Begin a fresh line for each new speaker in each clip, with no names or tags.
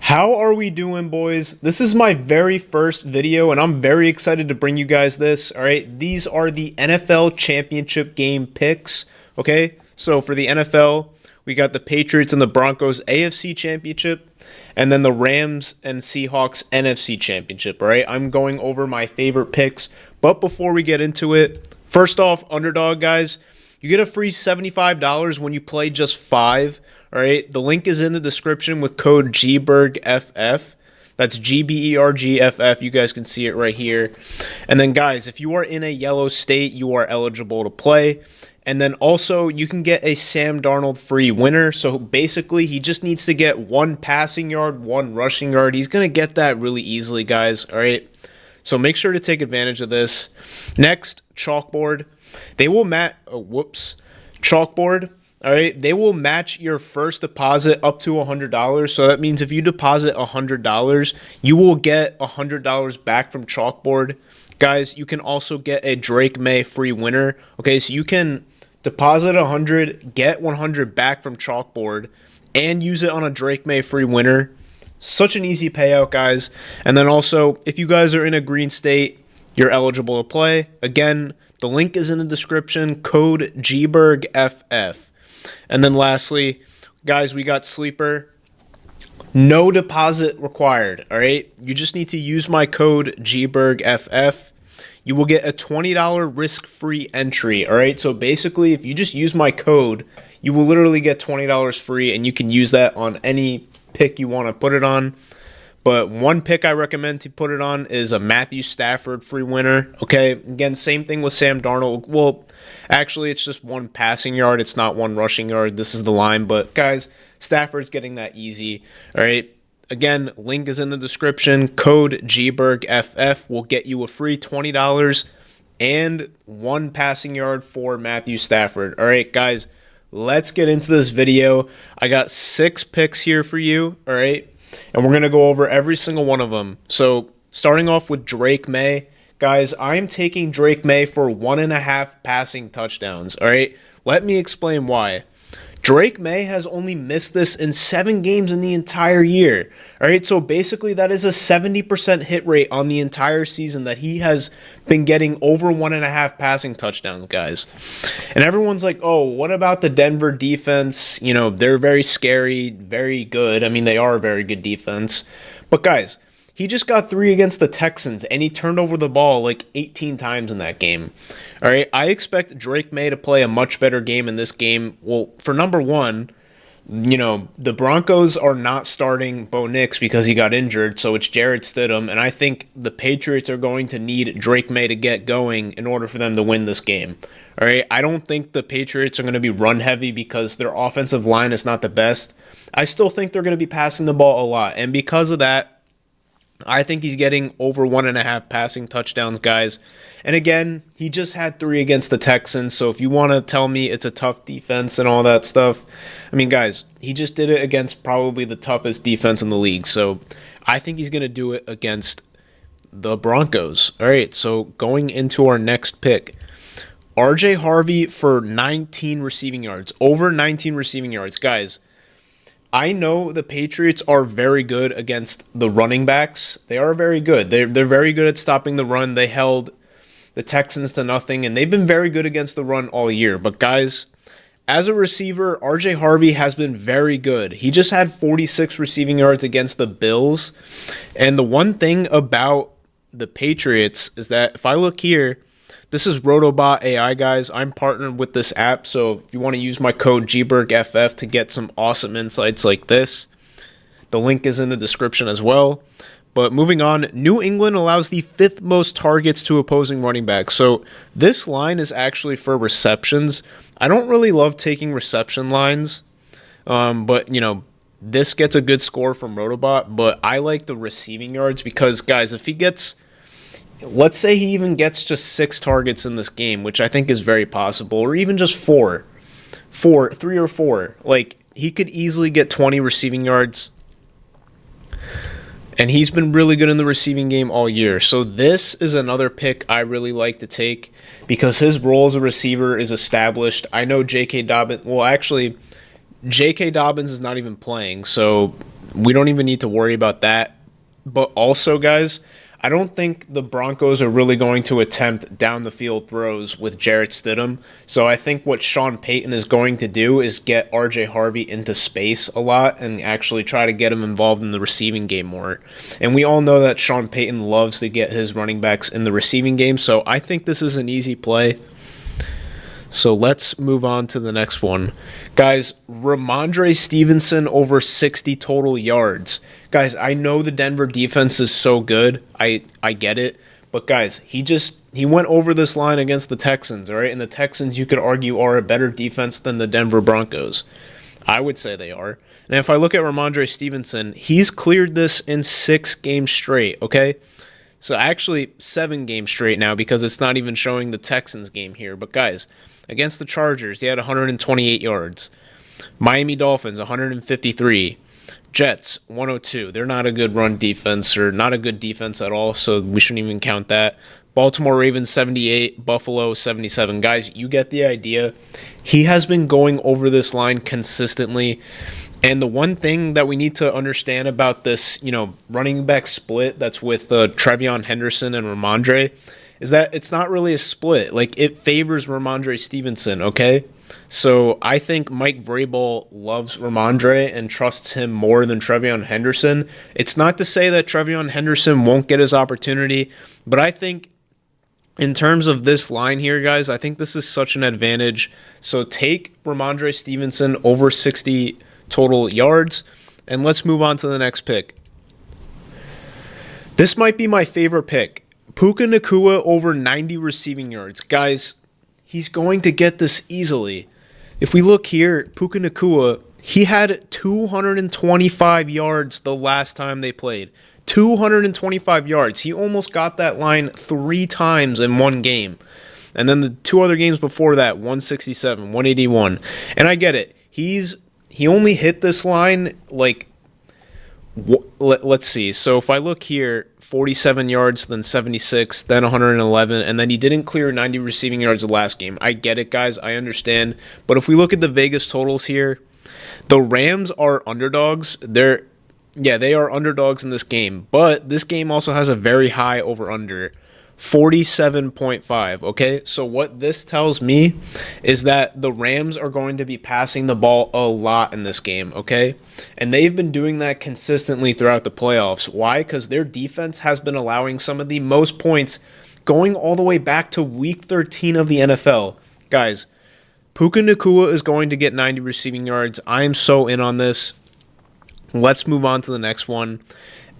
How are we doing, boys? This is my very first video, and I'm very excited to bring you guys this. All right, these are the NFL championship game picks. Okay, so for the NFL, we got the Patriots and the Broncos AFC championship, and then the Rams and Seahawks NFC championship. All right, I'm going over my favorite picks, but before we get into it, first off, underdog guys, you get a free $75 when you play just 5. All right, the link is in the description with code GBERGFF. That's GBERGFF. You guys can see it right here. And then, guys, if you are in a yellow state, you are eligible to play. And then also, you can get a Sam Darnold free winner. So basically, he just needs to get 1 passing yard, 1 rushing yard. He's going to get that really easily, guys. All right, so make sure to take advantage of this. Next, chalkboard. They will chalkboard. All right, they will match your first deposit up to $100. So that means if you deposit $100, you will get $100 back from chalkboard. Guys, you can also get a Drake May free winner. Okay, so you can deposit $100, get $100 back from chalkboard, and use it on a Drake May free winner. Such an easy payout, guys. And then also, if you guys are in a green state, you're eligible to play. Again, the link is in the description, code GBERGFF. And then lastly, guys, we got sleeper. No deposit required, all right? You just need to use my code GBERGFF. You will get a $20 risk-free entry, all right? So basically, if you just use my code, you will literally get $20 free, and you can use that on any pick you want to put it on. But one pick I recommend to put it on is a Matthew Stafford free winner. Okay, again, same thing with Sam Darnold. Well, actually, it's just 1 passing yard. It's not 1 rushing yard. This is the line. But, guys, Stafford's getting that easy. All right, again, link is in the description. Code GBERGFF will get you a free $20 and 1 passing yard for Matthew Stafford. All right, guys, let's get into this video. I got 6 picks here for you, all right? And we're going to go over every single one of them. So starting off with Drake May. Guys, I'm taking Drake May for 1.5 passing touchdowns. All right, let me explain why. Drake May has only missed this in 7 games in the entire year. All right, so basically that is a 70% hit rate on the entire season that he has been getting over 1.5 passing touchdowns, guys. And everyone's like, oh, what about the Denver defense? You know, they're very scary, very good. I mean, they are a very good defense. But, guys, he just got 3 against the Texans, and he turned over the ball like 18 times in that game. All right, I expect Drake May to play a much better game in this game. Well, for number one, you know, the Broncos are not starting Bo Nix because he got injured, so it's Jarrett Stidham, and I think the Patriots are going to need Drake May to get going in order for them to win this game. All right, I don't think the Patriots are going to be run heavy because their offensive line is not the best. I still think they're going to be passing the ball a lot, and because of that, I think he's getting over 1.5 passing touchdowns, guys. And again, he just had 3 against the Texans. So if you want to tell me it's a tough defense and all that stuff, I mean, guys, he just did it against probably the toughest defense in the league. So I think he's going to do it against the Broncos. All right, so going into our next pick, RJ Harvey for 19 receiving yards, over 19 receiving yards. Guys, I know the Patriots are very good against the running backs. They are very good. They're very good at stopping the run. They held the Texans to nothing, and they've been very good against the run all year. But, guys, as a receiver, RJ Harvey has been very good. He just had 46 receiving yards against the Bills. And the one thing about the Patriots is that if I look here, this is Rotobot AI, guys. I'm partnered with this app, so if you want to use my code GBERGFF to get some awesome insights like this, the link is in the description as well. But moving on, New England allows the 5th most targets to opposing running backs. So this line is actually for receptions. I don't really love taking reception lines, but, you know, this gets a good score from Rotobot. But I like the receiving yards because, guys, if he gets... let's say he even gets just 6 targets in this game, which I think is very possible, or even just 3 or 4. Like, he could easily get 20 receiving yards, and he's been really good in the receiving game all year. So this is another pick I really like to take because his role as a receiver is established. I know J.K. Dobbins, well, actually, J.K. Dobbins is not even playing, so we don't even need to worry about that. But also, guys, I don't think the Broncos are really going to attempt down the field throws with Jarrett Stidham. So I think what Sean Payton is going to do is get RJ Harvey into space a lot and actually try to get him involved in the receiving game more. And we all know that Sean Payton loves to get his running backs in the receiving game. So I think this is an easy play. So let's move on to the next one. Guys, Ramondre Stevenson over 60 total yards. Guys, I know the Denver defense is so good. I get it. But guys, he went over this line against the Texans, all right? And the Texans, you could argue, are a better defense than the Denver Broncos. I would say they are. And if I look at Ramondre Stevenson, he's cleared this in 6 games straight, okay? So actually 7 games straight now because it's not even showing the Texans game here. But guys, against the Chargers, he had 128 yards. Miami Dolphins, 153. Jets, 102. They're not a good run defense or not a good defense at all, so we shouldn't even count that. Baltimore Ravens, 78. Buffalo, 77. Guys, you get the idea. He has been going over this line consistently. And the one thing that we need to understand about this, running back split that's with Trevion Henderson and Ramondre is that it's not really a split. Like, it favors Ramondre Stevenson, okay? So I think Mike Vrabel loves Ramondre and trusts him more than Trevion Henderson. It's not to say that Trevion Henderson won't get his opportunity, but I think in terms of this line here, guys, I think this is such an advantage. So take Ramondre Stevenson over 60 total yards, and let's move on to the next pick. This might be my favorite pick. Puka Nacua over 90 receiving yards. Guys, he's going to get this easily. If we look here, Puka Nacua, he had 225 yards the last time they played. 225 yards. He almost got that line 3 times in one game. And then the 2 other games before that, 167, 181. And I get it. He only hit this line, let's see. So if I look here, 47 yards, then 76, then 111, and then he didn't clear 90 receiving yards the last game. I get it, guys. I understand. But if we look at the Vegas totals here, the Rams are underdogs. They are underdogs in this game. But this game also has a very high over-under. 47.5, okay? So what this tells me is that the Rams are going to be passing the ball a lot in this game, okay? And they've been doing that consistently throughout the playoffs. Why? Because their defense has been allowing some of the most points going all the way back to Week 13 of the NFL. Guys, Puka Nacua is going to get 90 receiving yards. I am so in on this. Let's move on to the next one.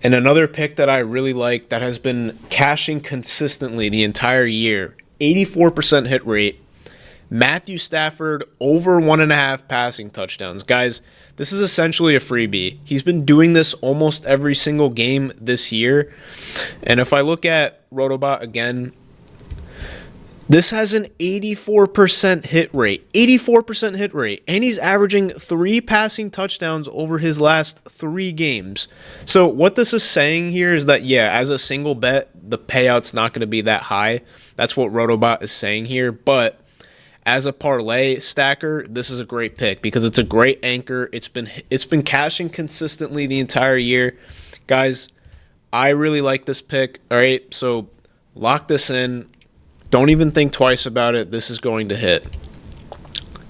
And another pick that I really like that has been cashing consistently the entire year, 84% hit rate, Matthew Stafford over 1.5 passing touchdowns. Guys, this is essentially a freebie. He's been doing this almost every single game this year. And if I look at Rotobot again, this has an 84% hit rate. 84% hit rate. And he's averaging 3 passing touchdowns over his last 3 games. So what this is saying here is that, as a single bet, the payout's not going to be that high. That's what Rotobot is saying here. But as a parlay stacker, this is a great pick because it's a great anchor. It's been cashing consistently the entire year. Guys, I really like this pick. All right, so lock this in. Don't even think twice about it. This is going to hit.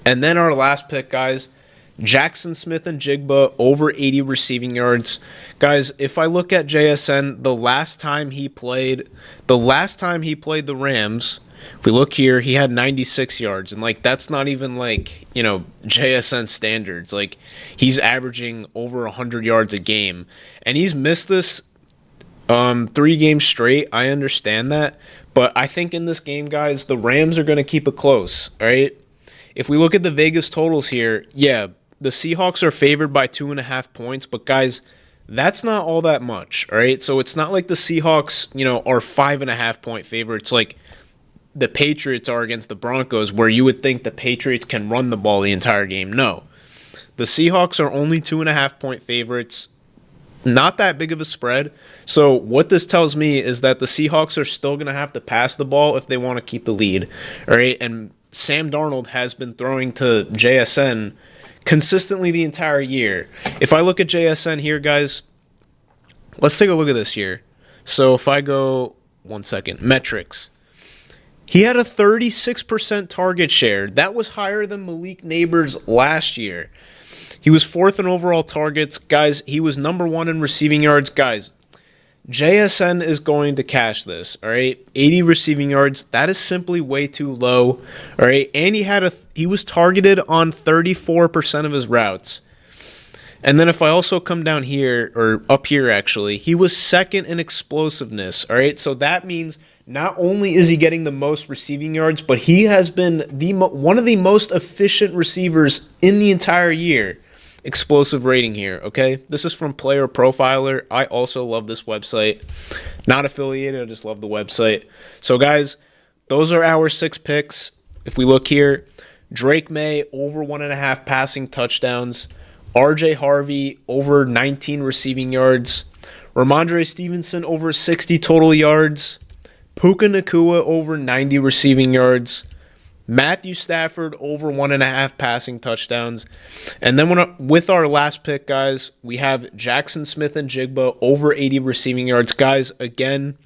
And then our last pick, guys, Jackson Smith and Jigba over 80 receiving yards. Guys, if I look at JSN, the last time he played the Rams, if we look here, he had 96 yards. And that's not even JSN standards. He's averaging over 100 yards a game. And he's missed this 3 games straight. I understand that. But I think in this game, guys, the Rams are going to keep it close, all right? If we look at the Vegas totals here, the Seahawks are favored by 2.5 points. But, guys, that's not all that much, all right? So it's not like the Seahawks, are 5.5-point favorites like the Patriots are against the Broncos, where you would think the Patriots can run the ball the entire game. No. The Seahawks are only 2.5-point favorites. Not that big of a spread. So what this tells me is that the Seahawks are still going to have to pass the ball if they want to keep the lead. All right, and Sam Darnold has been throwing to JSN consistently the entire year. If I look at JSN here, guys, let's take a look at this here. So if I go, one second, metrics. He had a 36% target share. That was higher than Malik Neighbors last year. He was 4th in overall targets. Guys, he was number 1 in receiving yards. Guys, JSN is going to cash this, all right? 80 receiving yards. That is simply way too low, all right? And he was targeted on 34% of his routes. And then if I also come down here, or up here actually, he was 2nd in explosiveness, all right? So that means not only is he getting the most receiving yards, but he has been one of the most efficient receivers in the entire year. Explosive rating here, okay? This is from Player Profiler. I also love this website. Not affiliated, I just love the website. So guys, those are our 6 picks. If we look here, Drake May over 1.5 passing touchdowns. RJ Harvey over 19 receiving yards. Ramondre Stevenson over 60 total yards. Puka Nacua over 90 receiving yards. Matthew Stafford over 1.5 passing touchdowns. And then with our last pick, guys, we have Jackson Smith and Jigba over 80 receiving yards. Guys, again,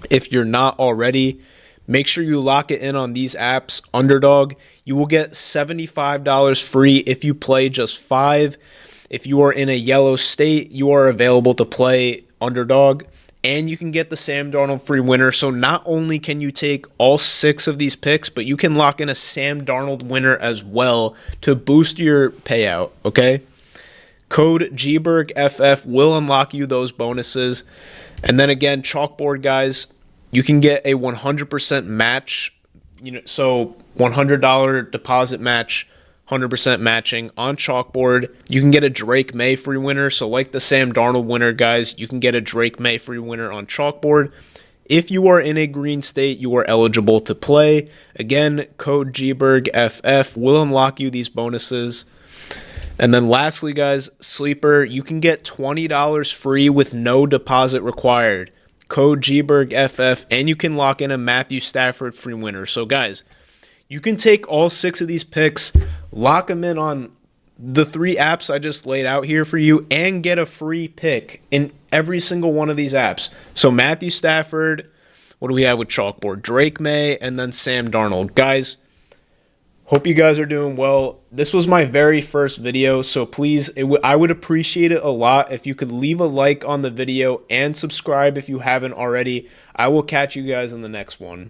if you're not already, make sure you lock it in on these apps. Underdog, you will get $75 free if you play just 5. If you are in a yellow state, you are available to play Underdog. And you can get the Sam Darnold free winner. So not only can you take all 6 of these picks, but you can lock in a Sam Darnold winner as well to boost your payout, okay? Code GBergFF will unlock you those bonuses. And then again, Chalkboard, guys, you can get a 100% match. So $100 deposit match, 100% matching on Chalkboard. You can get a Drake May free winner. So like the Sam Darnold winner, guys, you can get a Drake May free winner on Chalkboard. If you are in a green state, you are eligible to play. Again, code GBergFF will unlock you these bonuses. And then lastly, guys, Sleeper, you can get $20 free with no deposit required. Code GBergFF, and you can lock in a Matthew Stafford free winner. So guys, you can take all 6 of these picks, lock them in on the 3 apps I just laid out here for you, and get a free pick in every single one of these apps. So Matthew Stafford, what do we have with Chalkboard? Drake May, and then Sam Darnold. Guys, hope you guys are doing well. This was my very first video, so please, I would appreciate it a lot if you could leave a like on the video and subscribe if you haven't already. I will catch you guys in the next one.